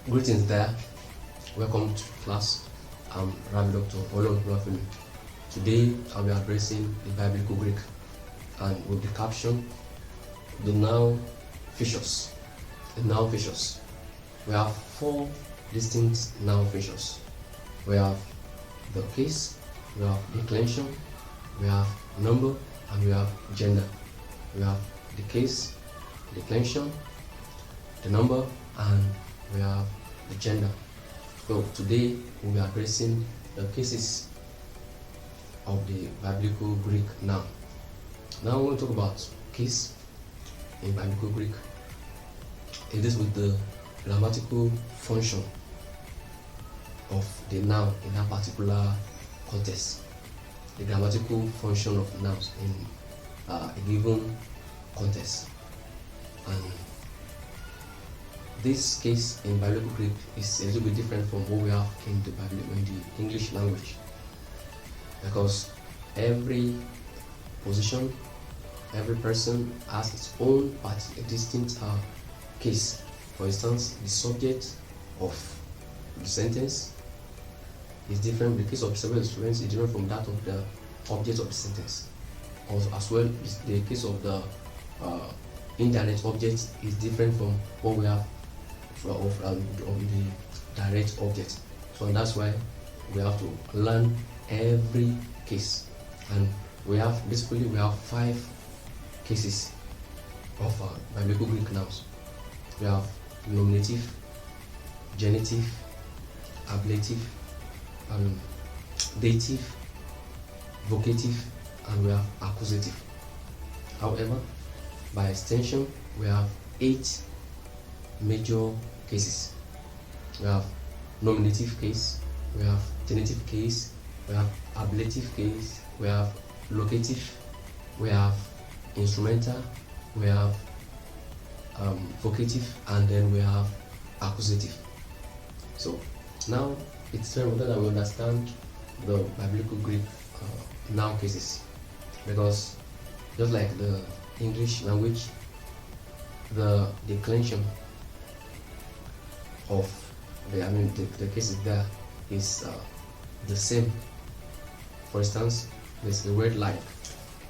Greetings there. Welcome to class. I'm Rabbi Dr. Oluwafemi. Today I'll be addressing the Biblical Greek and with the caption, the noun features. The noun features. We have four distinct noun features. We have the case, we have declension, we have number, and we have gender. We have the case, declension, the number, and we have the gender. So today we'll be addressing the cases of the Biblical Greek noun. Now we'll talk about case in Biblical Greek. It is with the grammatical function of the noun in that particular context. The grammatical function of nouns in a given context. And this case in Biblical Greek is a little bit different from what we have in the English language, because every position, every person has its own distinct case. For instance, the subject of the sentence is different. The case of several students is different from that of the object of the sentence. Also, as well, the case of the indirect object is different from what we have of the direct object. So that's why we have to learn every case, and we have five cases of Biblical Greek nouns. We have nominative, genitive, ablative, dative, vocative, and we have accusative. However, by extension, we have 8 major cases. We have nominative case, we have genitive case, we have ablative case, we have locative, we have instrumental, we have vocative, and then we have accusative. So now it's very important that we understand the Biblical Greek noun cases, because just like the English language, the declension of the cases there is the same. For instance, there's the word like.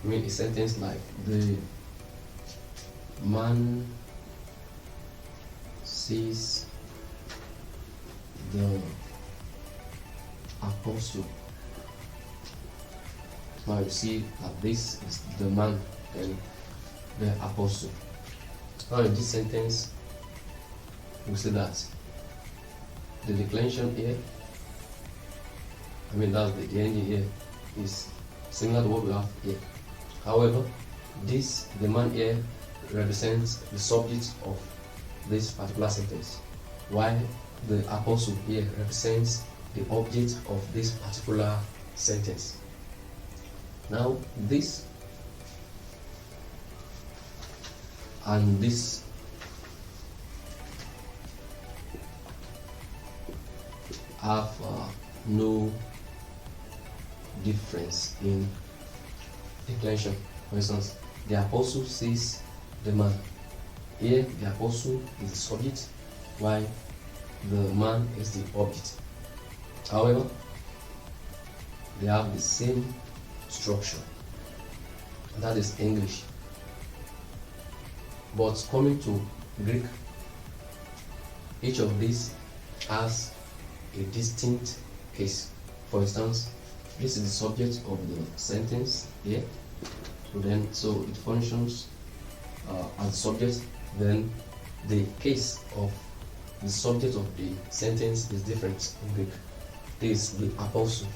A sentence like, the man sees the apostle. Now you see that this is the man and the apostle. Now in this sentence, we see that the declension here, that's the ending here, is similar to what we have here. However, the man here represents the subject of this particular sentence, while the apostle here represents the object of this particular sentence. Now this and this have no difference in declension. For instance, the apostle sees the man. Here the apostle is the subject, while the man is the object. However, they have the same structure, and that is English. But coming to Greek, each of these has a distinct case. For instance, this is the subject of the sentence here, so it functions as subject. Then the case of the subject of the sentence is different in Greek. This is the apostle.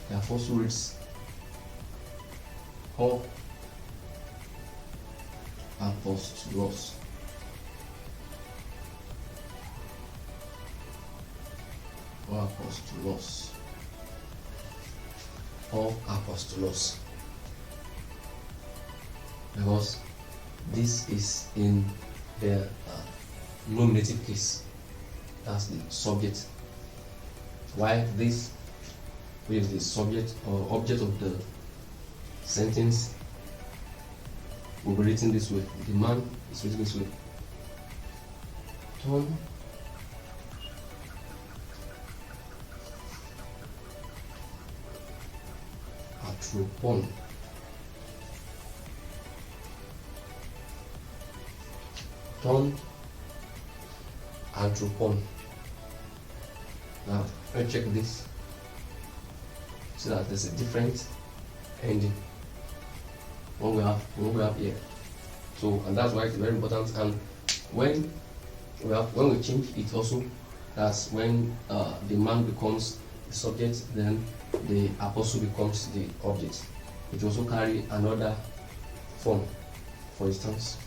The apostle reads, "O apostolos." O apostolos. O apostolos. Because this is in the nominative case. That's the subject. While this with the subject or object of the sentence will be written this way. The man is written this way. Turn Anthropon. Ton, Anthropon. Now let's check this so that there's a different ending when we have here. So, and that's why it's very important. And when we change it also, that's when the man becomes the subject, then the apostle becomes the object. It also carry another form. For instance,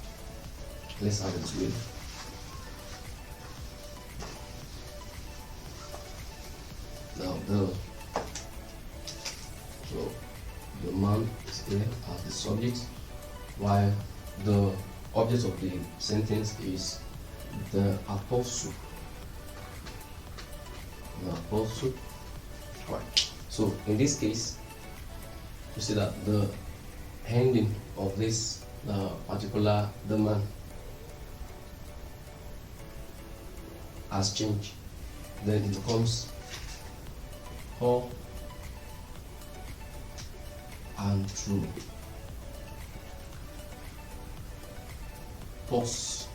let's have it with now the man is here as the subject, while the object of the sentence is the apostle. The apostle. Right. So in this case, you see that the ending of this particular the man has changed. Then it becomes or and true. Pause.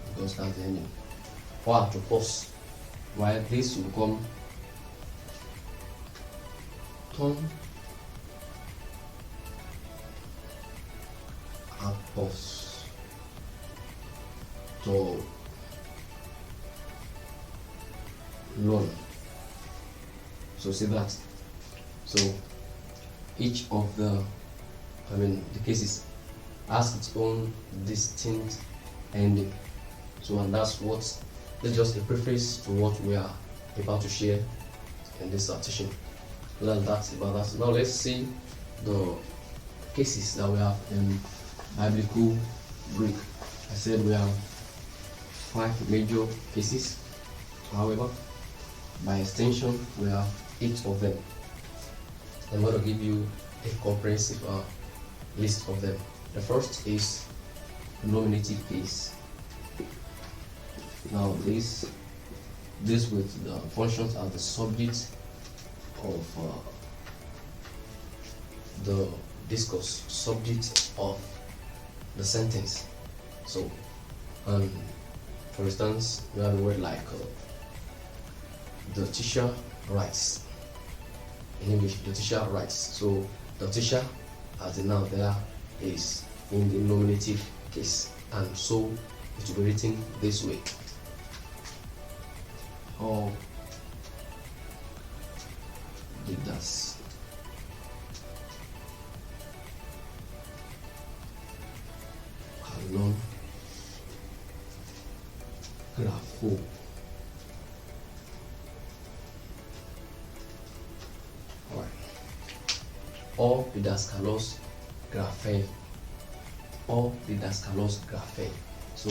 Because that's the ending. Or to pause. While this will become ton apos to lon. So see that. So each of the cases has its own distinct ending. So, and that's just a preface to what we are about to share in this teaching. That's about that. Now let's see the cases that we have in biblical Greek. I said we have 5 major cases. However, by extension, we have 8 of them. I'm going to give you a comprehensive list of them. The first is nominative case. Now this with the functions as the subject of the discourse, subject of the sentence. So, for instance, we have a word like the teacher writes. In English, the teacher writes. So the teacher as the noun there is in the nominative case, and so it will be written this way. Or das kalon grafo or didaskalos graphe, or didaskalos graphe. So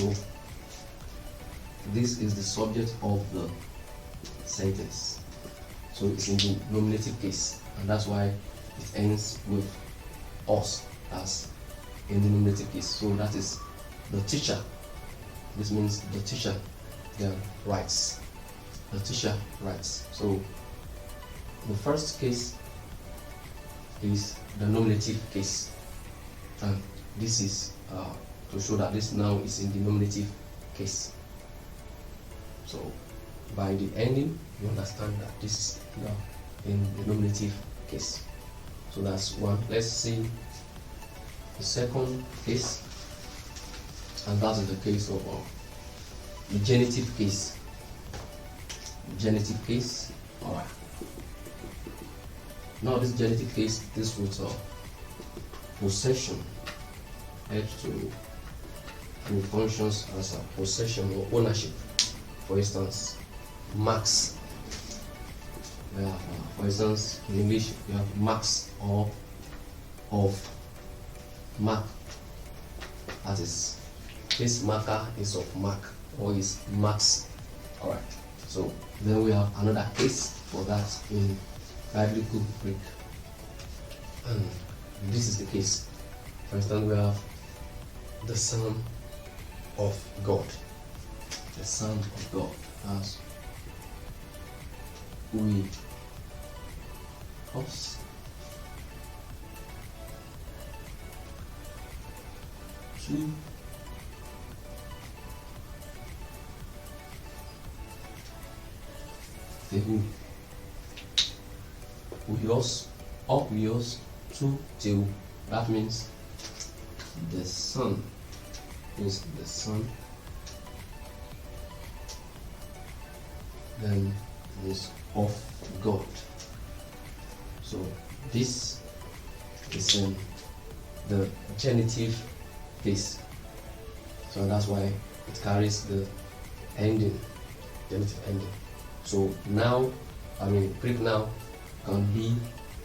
this is the subject of the sentence. So it's in the nominative case, and that's why it ends with us as in the nominative case. So that is the teacher. This means the teacher then writes. The teacher writes. So the first case is the nominative case, and this is to show that this noun is in the nominative case. So by the ending, you understand that this is now in the nominative case. So that's one. Let's see the second case, and that is the case of the genitive case. Genitive case. All right. Now this genitive case, this with possession helps to functions as a possession or ownership. For instance, marks. For instance, in English we have marks or of mark. That is, this marker is of mark or is marks. All right. So then we have another case for that in biblical Greek, and this is the case. For instance, we have the Son of God. The Son of God, as we us. Two. The who. Uyos, up uyos, to till. That means the sun. Means the sun. Then is of God. So this is in the genitive case. So that's why it carries the ending, genitive ending. So now, Greek now can be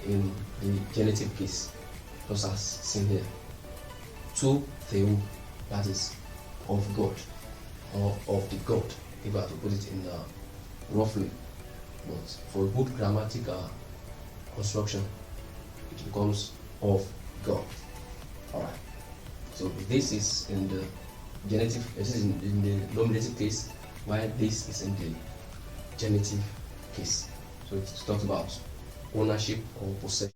in the genitive case, just as seen here. To Theou, that is of God, or of the God, if I have to put it in roughly. But for good grammatical construction, it becomes of God. Alright. So this is in the genitive, this is in the nominative case, while this is in the genitive case. So it talks about ownership or possession.